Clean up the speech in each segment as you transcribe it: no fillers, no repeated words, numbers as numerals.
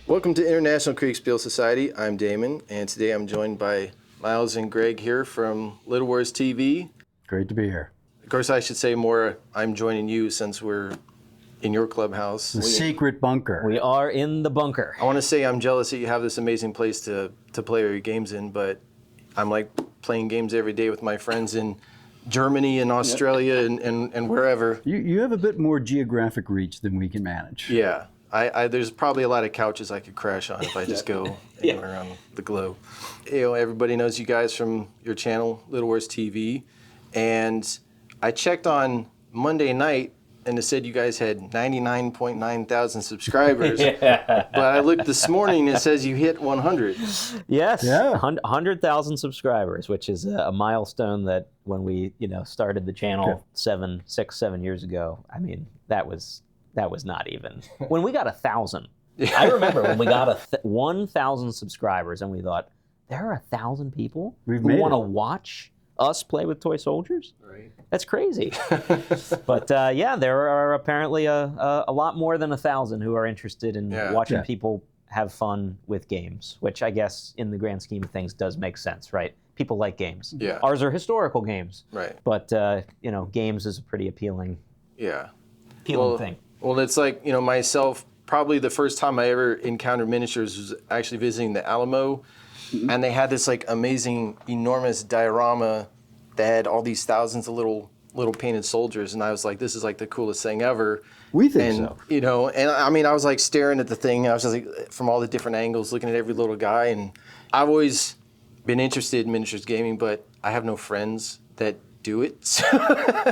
Welcome to International Kriegsspiel Society. I'm Damon, and today I'm joined by Miles and Greg here from LWTV. Great to be here. Of course, I should say more, I'm joining you since we're in your clubhouse. The secret bunker. We are in the bunker. I want to say I'm jealous that you have this amazing place to play your games in, but I'm like playing games every day with my friends in Germany and Australia and wherever. You have a bit more geographic reach than we can manage. Yeah. There's probably a lot of couches I could crash on if I just go anywhere around the globe. You know, everybody knows you guys from your channel, LWTV, and I checked on Monday night and it said you guys had 99.9 thousand subscribers. But I looked this morning, it says you hit 100. Yes, 100,000 subscribers, which is a milestone that when we started the channel 7 years ago, I mean, that was not even. When we got 1,000, I remember when we got 1,000 subscribers and we thought, there are 1,000 people who want to watch us play with toy soldiers? Right. That's crazy. But there are apparently a lot more than 1,000 who are interested in watching people have fun with games, which I guess in the grand scheme of things does make sense, right? People like games. Yeah. Ours are historical games. Right. But, games is a pretty appealing thing. Well, it's like, myself, probably the first time I ever encountered miniatures was actually visiting the Alamo. Mm-hmm. And they had this like amazing, enormous diorama that had all these thousands of little painted soldiers. And I was like, this is like the coolest thing ever. We think so. And I mean, I was like staring at the thing. I was just like from all the different angles, looking at every little guy. And I've always been interested in miniatures gaming, but I have no friends that do it.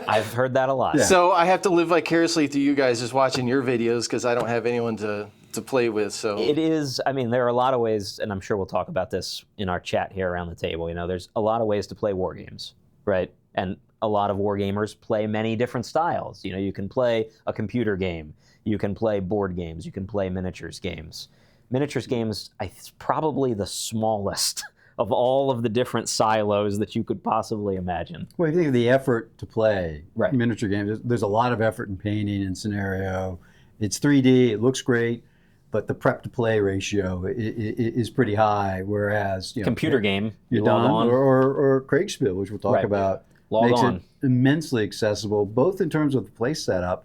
I've heard that a lot. Yeah. So I have to live vicariously through you guys just watching your videos because I don't have anyone to play with. So it is, I mean, there are a lot of ways, and I'm sure we'll talk about this in our chat here around the table. There's a lot of ways to play war games, right? And a lot of war gamers play many different styles. You can play a computer game, you can play board games, you can play miniatures games. Miniatures games, it's probably the smallest of all of the different silos that you could possibly imagine. Well, if you think of the effort to play miniature games, there's a lot of effort in painting and scenario. It's 3D, it looks great, but the prep to play ratio is pretty high, whereas computer game, you log on, or Kriegsspiel, which we'll talk about, makes it immensely accessible, both in terms of the play setup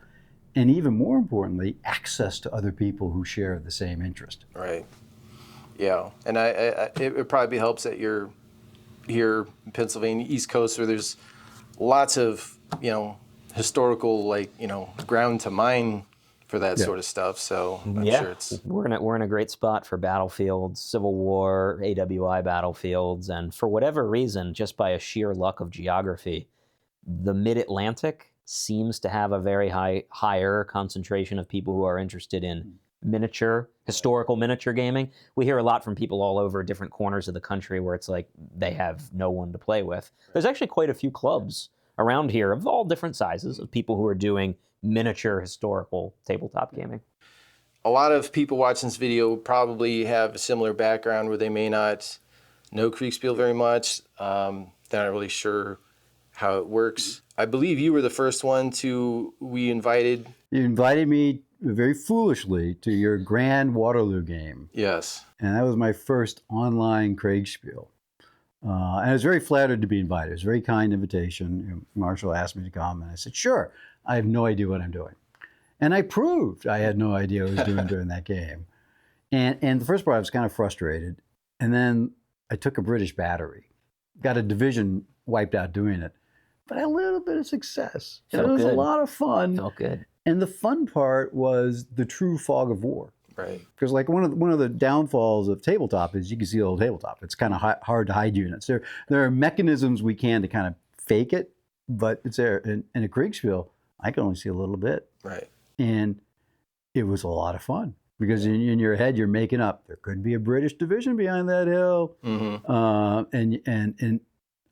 and even more importantly, access to other people who share the same interest. Right. Yeah, and it probably helps that you're here in Pennsylvania, East Coast, where there's lots of historical ground to mine for that sort of stuff. So I'm sure we're in a great spot for battlefields, Civil War, AWI battlefields, and for whatever reason, just by a sheer luck of geography, the Mid-Atlantic seems to have a very higher concentration of people who are interested in historical miniature gaming. We hear a lot from people all over different corners of the country where it's like they have no one to play with. There's actually quite a few clubs around here of all different sizes of people who are doing miniature historical tabletop gaming. A lot of people watching this video probably have a similar background where they may not know Kriegsspiel very much. They're not really sure how it works. I believe you were the first one we invited. You invited me very foolishly to your Grand Waterloo game. Yes. And that was my first online Kriegsspiel. And I was very flattered to be invited. It was a very kind invitation. Marshall asked me to come, and I said, sure. I have no idea what I'm doing. And I proved I had no idea what I was doing during that game. And the first part, I was kind of frustrated. And then I took a British battery, got a division wiped out doing it. But I had a little bit of success. It was a lot of fun. Felt good. And the fun part was the true fog of war. Right. Because like one of the downfalls of tabletop is you can see the whole tabletop. It's kind of hard to hide units. There are mechanisms we can to kind of fake it, but it's there. In a Kriegsspiel, I can only see a little bit. Right. And it was a lot of fun because in your head you're making up there could be a British division behind that hill. Mm-hmm. And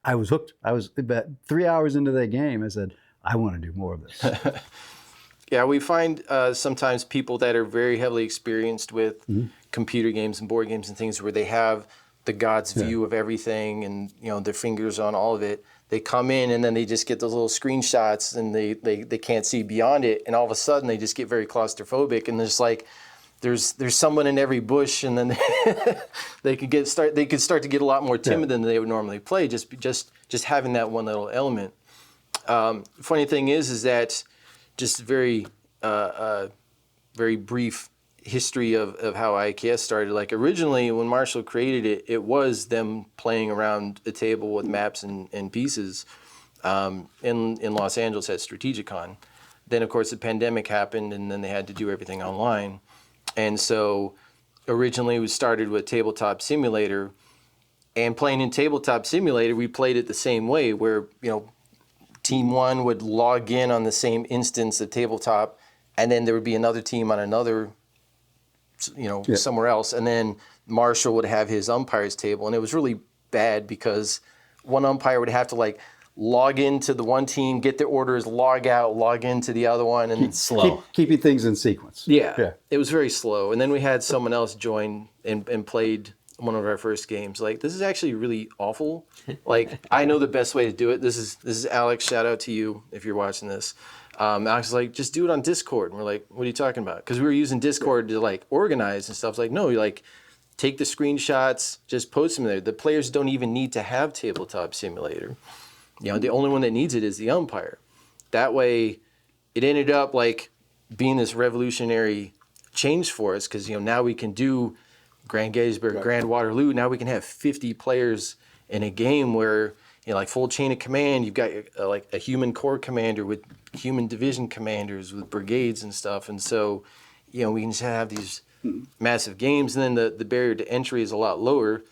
I was hooked. I was about 3 hours into that game. I said, I want to do more of this. Yeah, we find sometimes people that are very heavily experienced with computer games and board games and things where they have the God's view of everything and their fingers on all of it. They come in and then they just get those little screenshots and they can't see beyond it. And all of a sudden they just get very claustrophobic and there's like, there's someone in every bush, and then they could start to get a lot more timid than they would normally play, just having that one little element. Funny thing is that just very brief history of how IKS started. Like originally when Marshall created it, it was them playing around a table with maps and pieces in Los Angeles at Strategicon. Then of course the pandemic happened, and then they had to do everything online. And so originally we started with Tabletop Simulator, and playing in Tabletop Simulator, we played it the same way, where, you know, Team 1 would log in on the same instance of Tabletop, and then there would be another team on another, somewhere else, and then Marshall would have his umpires table, and it was really bad because one umpire would have to like log into the one team, get their orders, log out, log into the other one, and slow. Keeping things in sequence. Yeah, it was very slow. And then we had someone else join and played one of our first games. Like, this is actually really awful. Like, I know the best way to do it. This is Alex. Shout out to you if you're watching this. Alex was like, just do it on Discord. And we're like, what are you talking about? Because we were using Discord to like organize and stuff. It's like, no, you like take the screenshots, just post them there. The players don't even need to have Tabletop Simulator. You know, the only one that needs it is the umpire. That way, it ended up like being this revolutionary change for us, because, you know, now we can do Grand Gettysburg, Grand Waterloo. Now we can have 50 players in a game where, you know, like full chain of command. You've got like a human corps commander with human division commanders with brigades and stuff. And so, you know, we can just have these massive games. And then the barrier to entry is a lot lower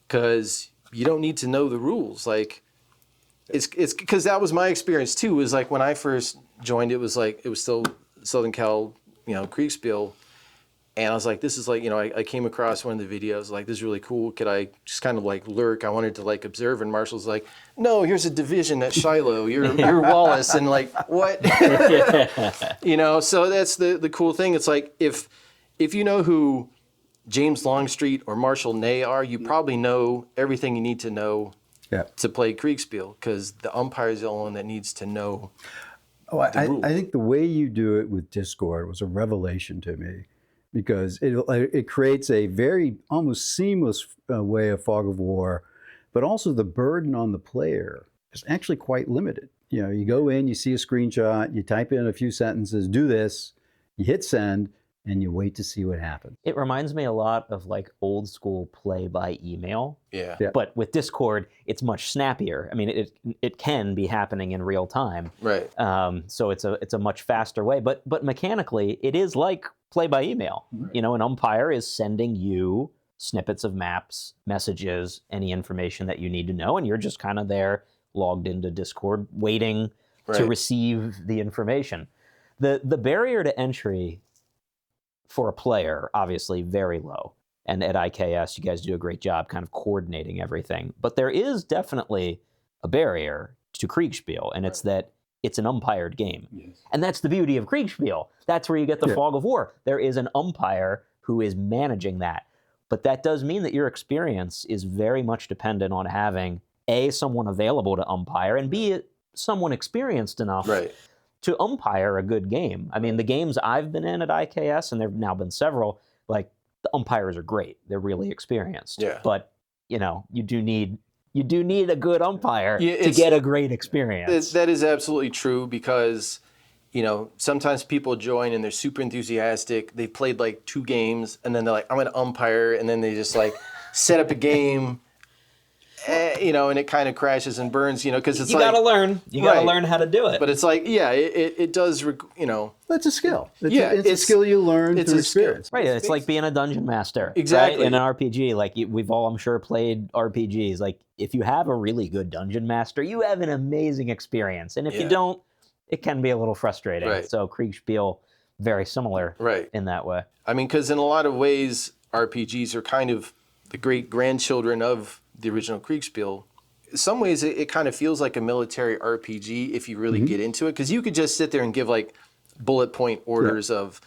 because you don't need to know the rules. Like, it's because that was my experience too. Was like when I first joined, it was still Southern Cal, you know, Kriegsspiel, and I was like, this is like, you know, I came across one of the videos, like, this is really cool. Could I just kind of like lurk? I wanted to like observe, and Marshall's like, no, here's a division at Shiloh. You're Wallace, and like, what? You know, so that's the cool thing. It's like if you know who James Longstreet or Marshall Ney are, you probably know everything you need to know to play Kriegsspiel, because the umpire is the only one that needs to know the rules. I think the way you do it with Discord was a revelation to me, because it creates a very almost seamless way of fog of war, but also the burden on the player is actually quite limited. You know, you go in, you see a screenshot, you type in a few sentences, do this, you hit send, and you wait to see what happens. It reminds me a lot of like old school play by email. Yeah. But with Discord, it's much snappier. I mean, it can be happening in real time. Right. So it's a much faster way. But mechanically, it is like play by email. Right. You know, an umpire is sending you snippets of maps, messages, any information that you need to know, and you're just kind of there, logged into Discord, waiting to receive the information. The barrier to entry for a player, obviously very low. And at IKS, you guys do a great job kind of coordinating everything. But there is definitely a barrier to Kriegsspiel, and it's that it's an umpired game. Yes. And that's the beauty of Kriegsspiel. That's where you get the fog of war. There is an umpire who is managing that. But that does mean that your experience is very much dependent on having, A, someone available to umpire, and B, someone experienced enough to umpire a good game. I mean, the games I've been in at IKS, and there have now been several, like, the umpires are great. They're really experienced. Yeah. But, you know, you do need a good umpire to get a great experience. That is absolutely true, because, you know, sometimes people join and they're super enthusiastic. They've played like 2 games, and then they're like, I'm going to umpire, and then they just like set up a game. You know, and it kind of crashes and burns, you know, because it's you gotta learn. You gotta learn how to do it. But it's like, it does, you know. It's a skill. It's a skill you learn through experience. Right, it's like being a dungeon master. Exactly. Right? In an RPG, like we've all, I'm sure, played RPGs. Like, if you have a really good dungeon master, you have an amazing experience. And if you don't, it can be a little frustrating. Right. So Kriegsspiel, very similar in that way. I mean, because in a lot of ways, RPGs are kind of the great-grandchildren of the original Kriegsspiel. In some ways, it kind of feels like a military RPG if you really get into it, because you could just sit there and give like bullet point orders of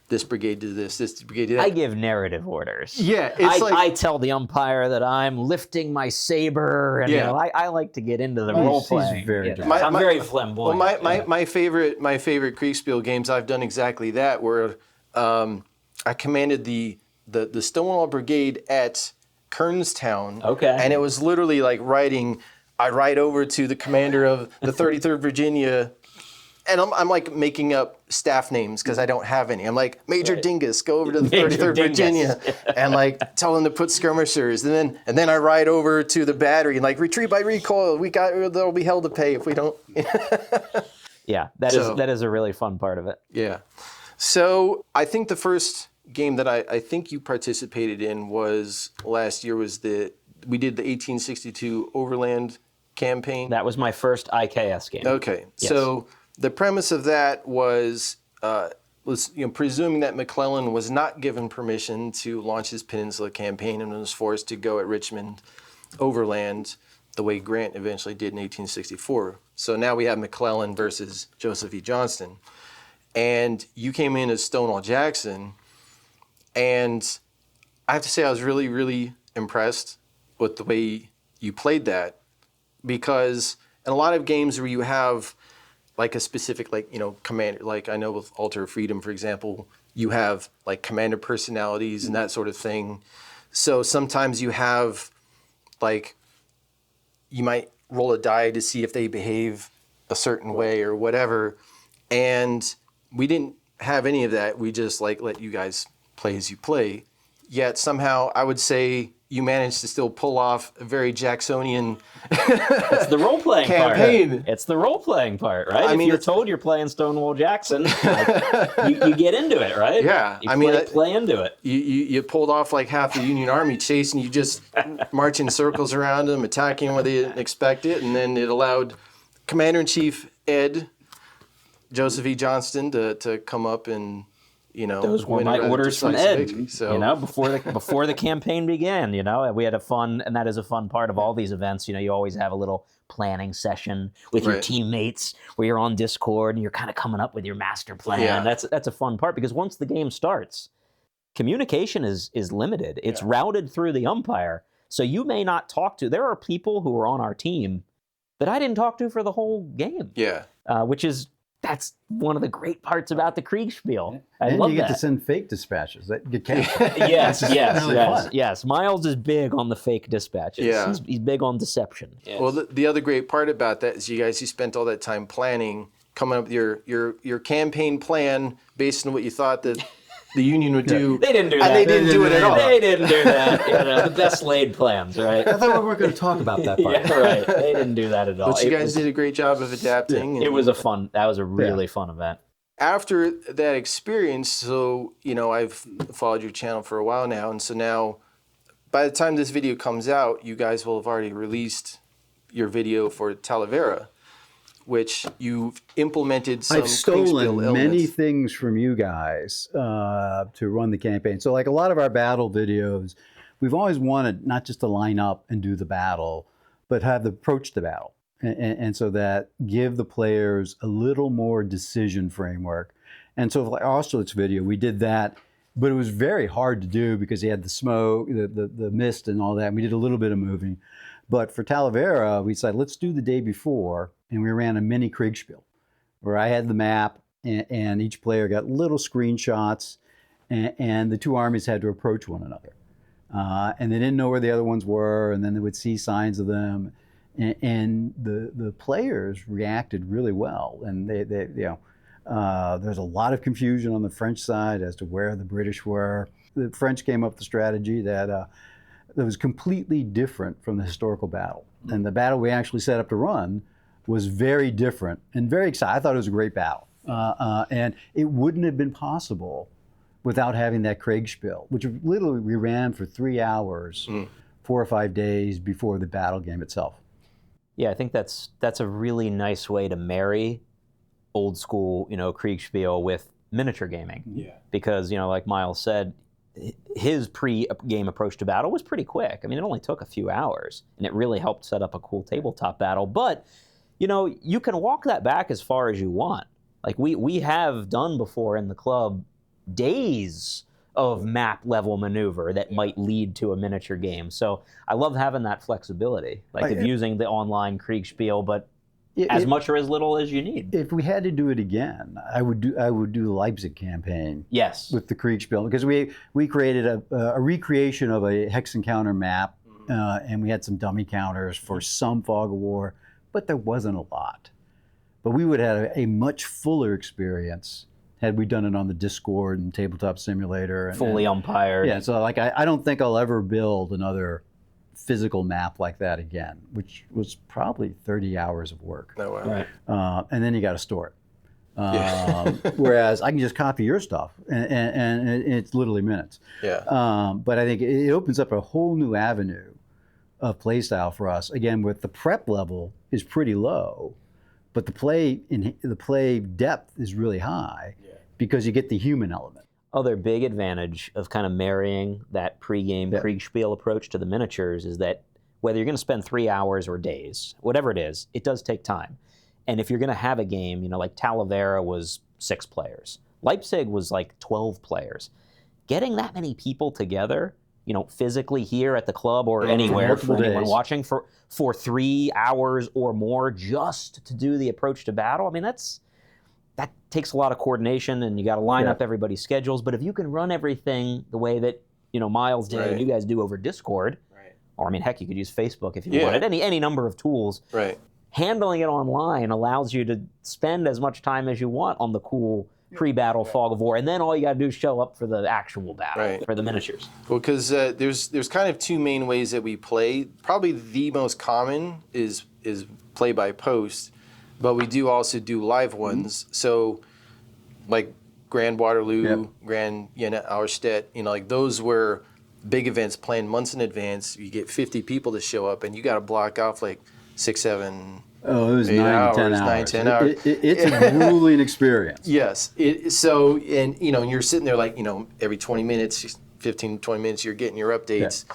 this brigade to this brigade to that. I give narrative orders. Yeah, I tell the umpire that I'm lifting my saber, and you know, I like to get into the role playing. I'm very flamboyant. Well, my favorite Kriegsspiel games, I've done exactly that, where I commanded the Stonewall Brigade at Kernstown. Okay. And it was literally like I write over to the commander of the 33rd Virginia, and I'm like making up staff names because I don't have any. I'm like, Major Dingus, go over to the 33rd Virginia and like tell them to put skirmishers. And then I ride over to the battery and like, retreat by recoil. There'll be hell to pay if we don't. Yeah, that is a really fun part of it. Yeah. So I think the first game that I think you participated in was last year we did the 1862 Overland campaign. That was my first IKS game. Okay. Yes. So the premise of that was presuming that McClellan was not given permission to launch his Peninsula campaign and was forced to go at Richmond overland the way Grant eventually did in 1864. So now we have McClellan versus Joseph E. Johnston. And you came in as Stonewall Jackson. And I have to say I was really, really impressed with the way you played that, because in a lot of games where you have like a specific commander, like I know with Altar of Freedom, for example, you have like commander personalities and that sort of thing. So sometimes you have like, you might roll a die to see if they behave a certain way or whatever. And we didn't have any of that. We just like let you guys play as you play. Yet somehow I would say you managed to still pull off a very Jacksonian It's the role-playing campaign. part. It's the role-playing part, right? I mean, if you're told you're playing Stonewall Jackson, you get into it, right? Yeah. You play into it. You pulled off like half the Union Army chasing you, just marching circles around them, attacking them where they didn't expect it, and then it allowed Commander-in-Chief Ed, Joseph E. Johnston, to come up and those were win my a rather orders from decisive Ed. victory. So Before the campaign began, we had a fun, and that is a fun part of all these events. You always have a little planning session with your teammates where you're on Discord and you're kind of coming up with your master plan. Yeah. That's a fun part, because once the game starts, communication is limited. It's routed through the umpire, so you may not talk to. There are people who are on our team that I didn't talk to for the whole game. Yeah. That's one of the great parts about the Kriegspiel. I and love you get that. to send fake dispatches that get canceled. Yes. Miles is big on the fake dispatches. Yeah. He's big on deception. Yes. Well, the other great part about that is you spent all that time planning, coming up with your campaign plan based on what you thought that the Union would do. They didn't do that. And they didn't do it at all. They didn't do that. The best laid plans, right? I thought we weren't going to talk about that part. Yeah, right. They didn't do that at all. But you guys did a great job of adapting. It was that was a really fun event. After that experience, so, I've followed your channel for a while now. And so now, by the time this video comes out, you guys will have already released your video for Talavera, which you've implemented some I've stolen Kriegsspiel many elements. things from you guys to run the campaign. So like a lot of our battle videos, we've always wanted not just to line up and do the battle, but have the approach the battle. And so that give the players a little more decision framework. And so like Austerlitz video, we did that, but it was very hard to do because he had the smoke, the mist and all that. And we did a little bit of moving. But for Talavera, we said, let's do the day before. And we ran a mini Kriegspiel where I had the map and each player got little screenshots and the two armies had to approach one another. And they didn't know where the other ones were, and then they would see signs of them. And the players reacted really well. And there's a lot of confusion on the French side as to where the British were. The French came up with the strategy that was completely different from the historical battle. And the battle we actually set up to run was very different and very exciting. I thought it was a great battle. And it wouldn't have been possible without having that Kriegsspiel, which literally we ran for 3 hours, 4 or 5 days before the battle game itself. Yeah, I think that's a really nice way to marry old school, Kriegspiel with miniature gaming. Yeah. Because, like Miles said, his pre-game approach to battle was pretty quick. I mean, it only took a few hours, and it really helped set up a cool tabletop battle. But, you can walk that back as far as you want. Like we have done before in the club days of map level maneuver that might lead to a miniature game. So I love having that flexibility, of using the online Kriegspiel, but as much or as little as you need. If we had to do it again, I would do the Leipzig campaign. Yes. With the Kriegsspiel, because we created a recreation of a hex encounter map, and we had some dummy counters for some fog of war, but there wasn't a lot. But we would have a much fuller experience had we done it on the Discord and Tabletop Simulator. Fully umpired. Yeah, so like I don't think I'll ever build another physical map like that again, which was probably 30 hours of work. No way. Right. And then you got to store it. Whereas I can just copy your stuff, and it's literally minutes. Yeah. But I think it opens up a whole new avenue of play style for us. Again, with the prep level is pretty low, but the play depth is really high because you get the human element. Other big advantage of kind of marrying that pre-game Kriegsspiel approach to the miniatures is that whether you're going to spend 3 hours or days, whatever it is, it does take time. And if you're going to have a game, you know, like Talavera was 6 players. Leipzig was like 12 players. Getting that many people together, you know, physically here at the club or anywhere for anyone watching for 3 hours or more just to do the approach to battle, I mean, that takes a lot of coordination, and you got to line up everybody's schedules. But if you can run everything the way that, you know, Miles did and you guys do over Discord, or I mean, heck, you could use Facebook if you wanted, any number of tools. Right. Handling it online allows you to spend as much time as you want on the cool pre-battle fog of war, and then all you got to do is show up for the actual battle, for the miniatures. Well, because there's kind of 2 main ways that we play. Probably the most common is play by post, but we do also do live ones. So, like Grand Waterloo, Grand Auerstedt, you know, like those were big events planned months in advance. You get 50 people to show up, and you got to block off like 6, 7. Oh, it was 9 to 10 hours. 9, 10 hours. It's a grueling experience. Yes. So, and you know, and you're sitting there like, you know, every 20 minutes, 15, 20 minutes, you're getting your updates,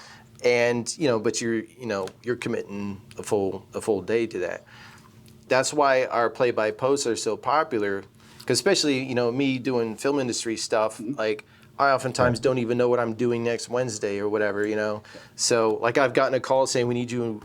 and you know, but you're committing a full day to that. That's why our play-by-posts are so popular, because especially, you know, me doing film industry stuff, like I oftentimes don't even know what I'm doing next Wednesday or whatever, you know. So like I've gotten a call saying we need you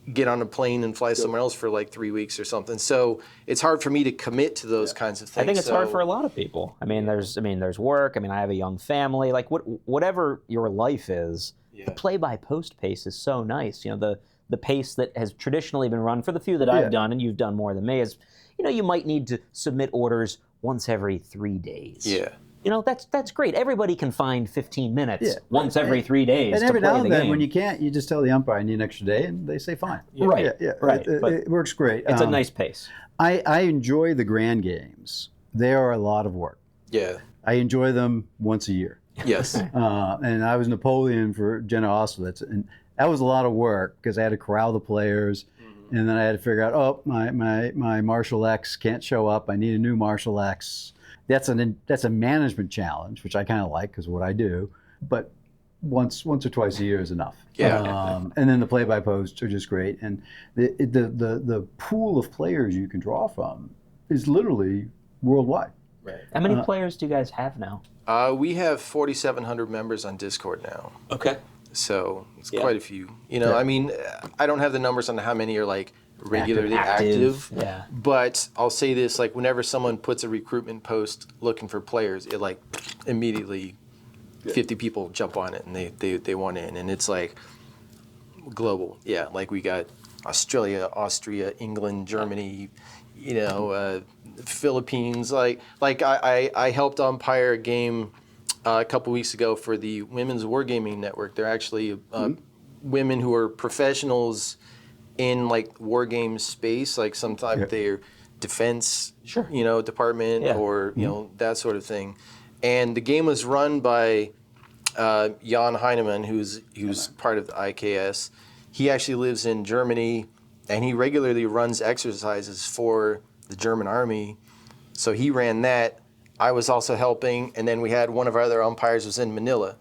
to get on a plane and fly somewhere else for like 3 weeks or something. So it's hard for me to commit to those kinds of things. I think it's hard for a lot of people. I mean, there's work. I mean, I have a young family. Like whatever your life is, the play-by-post pace is so nice. You know, the pace that has traditionally been run for the few that I've done, and you've done more than me, is, you know, you might need to submit orders once every 3 days. Yeah. You know, that's great. Everybody can find 15 minutes once every 3 days and to every play now the and then, game. when you can't, you just tell the umpire I need an extra day, and they say fine. Right. Right. It works great. It's a nice pace. I enjoy the grand games. They are a lot of work. Yeah. I enjoy them once a year. Yes. And I was Napoleon for Jenna Austerlitz, and that was a lot of work because I had to corral the players, and then I had to figure out, oh, my Marshal X can't show up. I need a new Marshal X. That's a management challenge, which I kind of like because of what I do. But once or twice a year is enough. Yeah. And then the play-by-posts are just great, and the pool of players you can draw from is literally worldwide. Right. How many players do you guys have now? We have 4,700 members on Discord now. Okay. So it's quite a few. You know, I mean, I don't have the numbers on how many are like regularly active. Yeah. But I'll say this, like whenever someone puts a recruitment post looking for players, it like immediately 50 people jump on it and they want in. And it's like global. Yeah, like we got Australia, Austria, England, Germany, you know, Philippines. Like I helped umpire a game a couple weeks ago for the Women's Wargaming Network. They're actually women who are professionals in like war game space, like sometimes they're defense, you know, department or you know that sort of thing. And the game was run by Jan Heinemann, who's part of the IKS. He actually lives in Germany, and he regularly runs exercises for the German army. So he ran that. I was also helping, and then we had one of our other umpires was in Manila.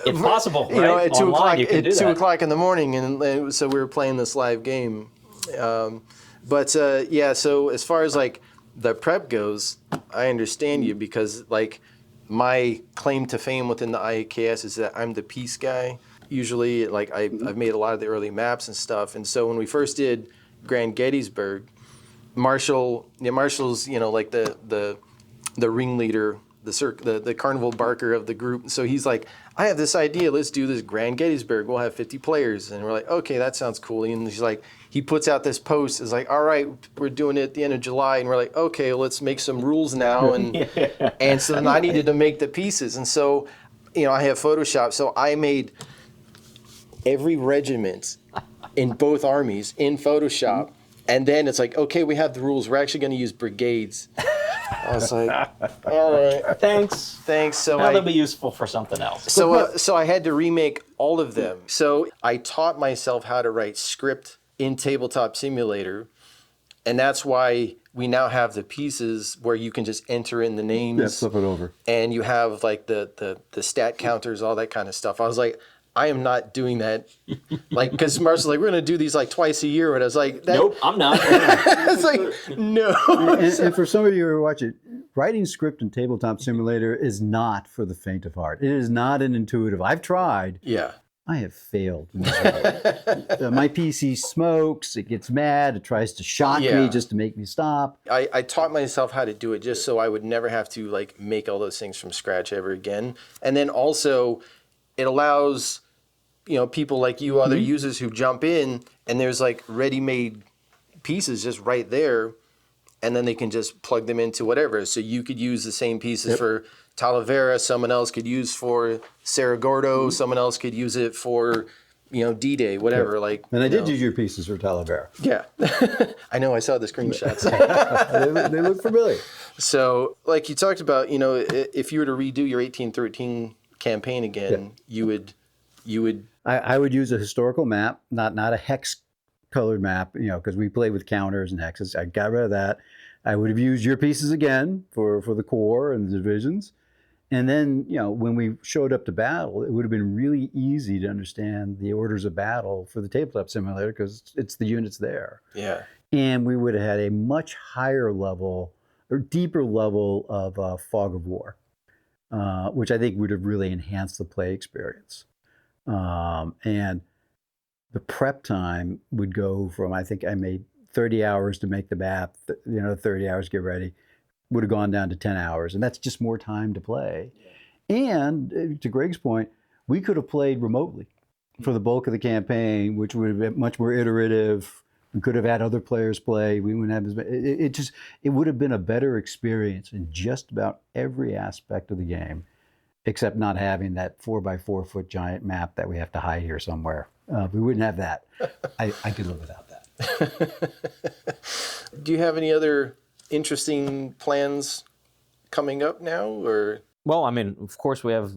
It's possible, right? You know, at 2 o'clock. At 2 o'clock in the morning, and so we were playing this live game. But so as far as like the prep goes, I understand you because like my claim to fame within the IKS is that I'm the peace guy. Usually, like I've made a lot of the early maps and stuff, and so when we first did Grand Gettysburg, Marshall's, like the ringleader, the carnival barker of the group. So he's like, I have this idea. Let's do this Grand Gettysburg. We'll have 50 players. And we're like, okay, that sounds cool. And he's like, he puts out this post. It's like, all right, we're doing it at the end of July. And we're like, okay, let's make some rules now. And so then I needed to make the pieces. And so, I have Photoshop. So I made every regiment in both armies in Photoshop. And then it's like, okay, we have the rules. We're actually going to use brigades. I was like, all right. Thanks. So now they'll be useful for something else. So I had to remake all of them. So I taught myself how to write script in Tabletop Simulator. And that's why we now have the pieces where you can just enter in the names. Yeah, flip it over. And you have like the stat counters, all that kind of stuff. I was like, I am not doing that. Like, because Marshall's like, we're going to do these like twice a year. And I was like, nope, I'm not. It's like, no. And for some of you who are watching, writing script in Tabletop Simulator is not for the faint of heart. It is not an intuitive. I've tried. Yeah. I have failed. My PC smokes. It gets mad. It tries to shock me just to make me stop. I taught myself how to do it just so I would never have to like make all those things from scratch ever again. And then also, it allows people like you, other users who jump in, and there's like ready-made pieces just right there, and then they can just plug them into whatever. So you could use the same pieces for Talavera, someone else could use for Saragordo, someone else could use it for D-Day, whatever. Yeah. Like, and I did use your pieces for Talavera. Yeah, I know. I saw the screenshots. They look familiar. So, like you talked about, if you were to redo your 1813 campaign again, you would. I would use a historical map, not a hex colored map, because we play with counters and hexes. I got rid of that. I would have used your pieces again for the core and the divisions. And then, when we showed up to battle, it would have been really easy to understand the orders of battle for the Tabletop Simulator because it's the units there. Yeah. And we would have had a much higher level or deeper level of fog of war, which I think would have really enhanced the play experience. And the prep time would go from, I think I made 30 hours to make the map, 30 hours to get ready, would have gone down to 10 hours. And that's just more time to play. And to Greg's point, we could have played remotely for the bulk of the campaign, which would have been much more iterative. We could have had other players play. We wouldn't have as many. It would have been a better experience in just about every aspect of the game, except not having that 4x4 foot giant map that we have to hide here somewhere. We wouldn't have that. I could live without that. Do you have any other interesting plans coming up now, or? Well, I mean, of course we have,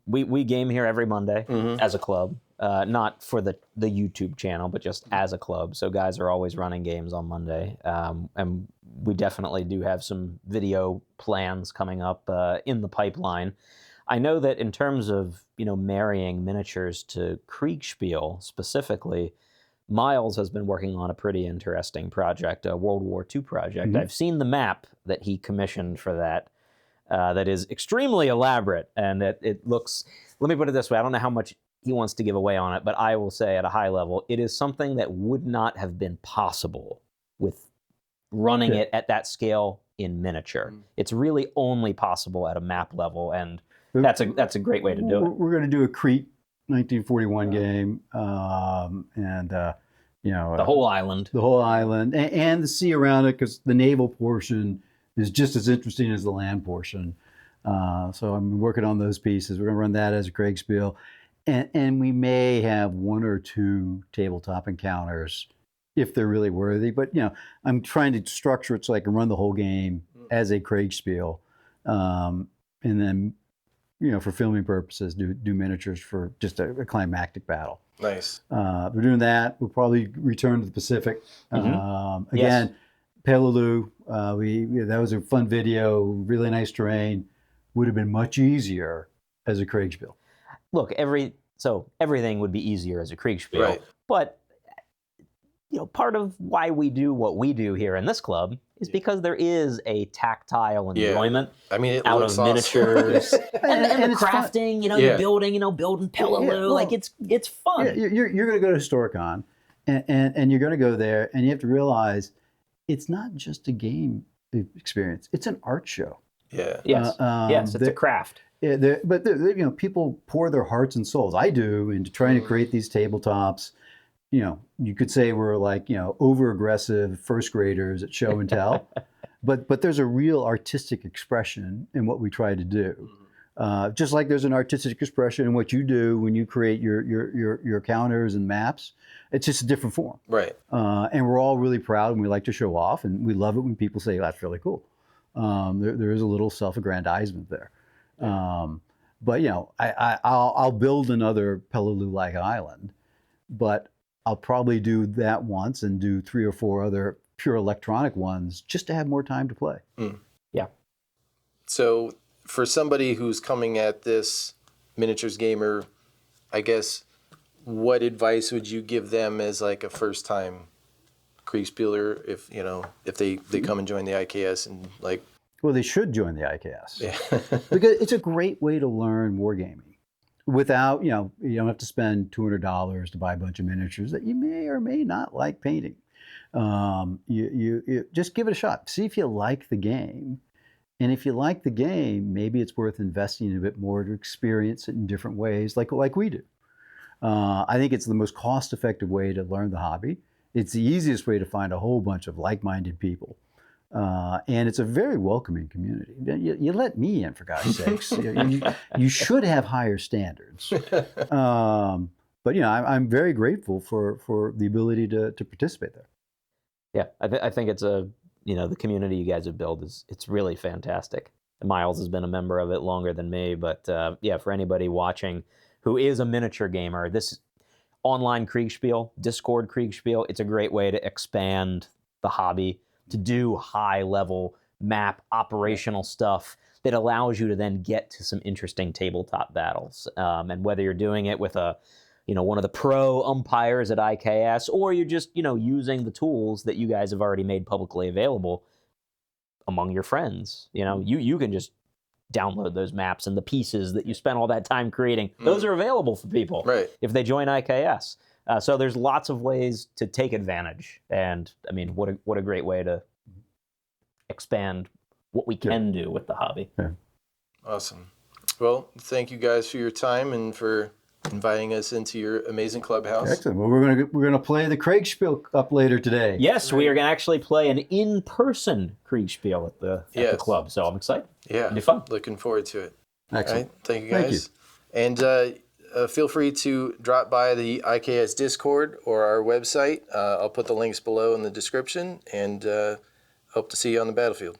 we game here every Monday as a club, not for the YouTube channel, but just as a club. So guys are always running games on Monday. And we definitely do have some video plans coming up in the pipeline. I know that in terms of, marrying miniatures to Kriegsspiel specifically, Miles has been working on a pretty interesting project, a World War II project. I've seen the map that he commissioned for that. That is extremely elaborate, and it looks, let me put it this way, I don't know how much he wants to give away on it, but I will say at a high level, it is something that would not have been possible with running it at that scale in miniature. It's really only possible at a map level, and that's a great way to do it. We're going to do a Crete 1941 game, the whole island. The whole island, and the sea around it, because the naval portion is just as interesting as the land portion. So I'm working on those pieces. We're going to run that as a Kriegsspiel. And we may have one or two tabletop encounters if they're really worthy. But, I'm trying to structure it so I can run the whole game as a Kriegsspiel. And then, for filming purposes, do miniatures for just a climactic battle. Nice. We're doing that. We'll probably return to the Pacific. Again, Yes. Peleliu, that was a fun video, really nice terrain. Would have been much easier as a Kriegsspiel. Look, everything would be easier as a Kriegsspiel, right. But part of why we do what we do here in this club is because there is a tactile enjoyment out of miniatures and the crafting. You're building Peleliu. Like it's fun. Yeah, you're going to go to Historicon, And you're going to go there, and you have to realize it's not just a game experience; it's an art show. Yeah. Yes. Yes, it's a craft. Yeah, but people pour their hearts and souls. I do into trying to create these tabletops. You could say we're like over aggressive first graders at show and tell, but there's a real artistic expression in what we try to do. Just like there's an artistic expression in what you do when you create your counters and maps. It's just a different form. Right. And we're all really proud and we like to show off, and we love it when people say, that's really cool. There is a little self-aggrandizement there. But I'll build another Peleliu-like island, but I'll probably do that once and do 3 or 4 other pure electronic ones just to have more time to play. Yeah. So for somebody who's coming at this miniatures gamer, I guess, what advice would you give them as like a first time Kriegspieler if they come and join the IKS and like? Well, they should join the IKS. Yeah. Because it's a great way to learn wargaming without, you don't have to spend $200 to buy a bunch of miniatures that you may or may not like painting. You just give it a shot. See if you like the game. And if you like the game, maybe it's worth investing a bit more to experience it in different ways, like we do. I think it's the most cost-effective way to learn the hobby. It's the easiest way to find a whole bunch of like-minded people. And it's a very welcoming community. You let me in, for God's sakes. You should have higher standards. But I'm very grateful for the ability to participate there. Yeah, I think it's the community you guys have built it's really fantastic. Miles has been a member of it longer than me, but for anybody watching who is a miniature gamer, this online Kriegsspiel, Discord Kriegsspiel, it's a great way to expand the hobby, to do high-level map operational stuff that allows you to then get to some interesting tabletop battles. And whether you're doing it with one of the pro umpires at IKS, or you're just, using the tools that you guys have already made publicly available among your friends, you can just download those maps and the pieces that you spent all that time creating. Those are available for people if they join IKS. So there's lots of ways to take advantage. And I mean, what a great way to expand what we can do with the hobby. Yeah. Awesome. Well, thank you guys for your time and for inviting us into your amazing clubhouse. Excellent. Well, we're gonna play the Kriegsspiel Cup later today. Yes, we are gonna actually play an in-person Kriegsspiel at the club. So I'm excited. Yeah, it'll be fun. Looking forward to it. Excellent. All right, thank you guys. Thank you. And feel free to drop by the IKS Discord or our website. I'll put the links below in the description, and hope to see you on the battlefield.